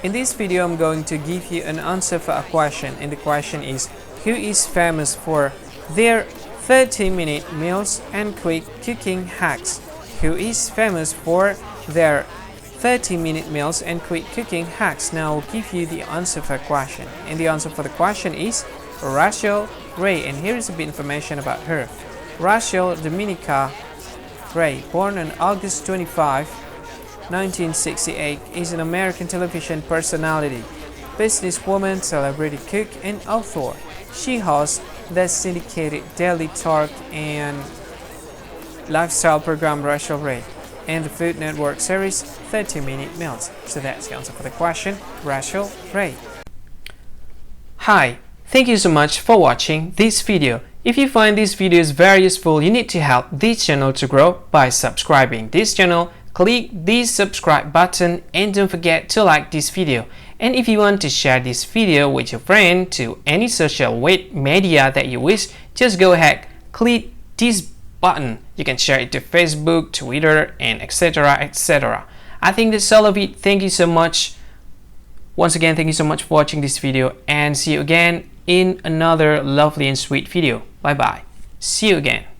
In this video, I'm going to give you an answer for a question, and the question is, who is famous for their 30-minute meals and quick cooking hacks? Who is famous for their 30-minute meals and quick cooking hacks? Now I'll give you the answer for the question, and the answer for the question is Rachel Ray, and here is a bit information about her. Rachel Dominica Ray, born on August 25, 1968, is an American television personality, businesswoman, celebrity cook, and author. She hosts the syndicated daily talk and lifestyle program Rachel Ray and the Food Network series 30-Minute Meals. So that's the answer for the question, Rachel Ray. Hi, thank you so much for watching this video. If you find these videos very useful, you need to help this channel to grow by subscribing this channel. Click this subscribe button and don't forget to like this video. And if you want to share this video with your friend to any social media that you wish, just go ahead, click this button. You can share it to Facebook, Twitter, and etc. etc. I think that's all of it. Thank you so much. Once again, thank you so much for watching this video, and see you again in another lovely and sweet video. Bye bye. See you again.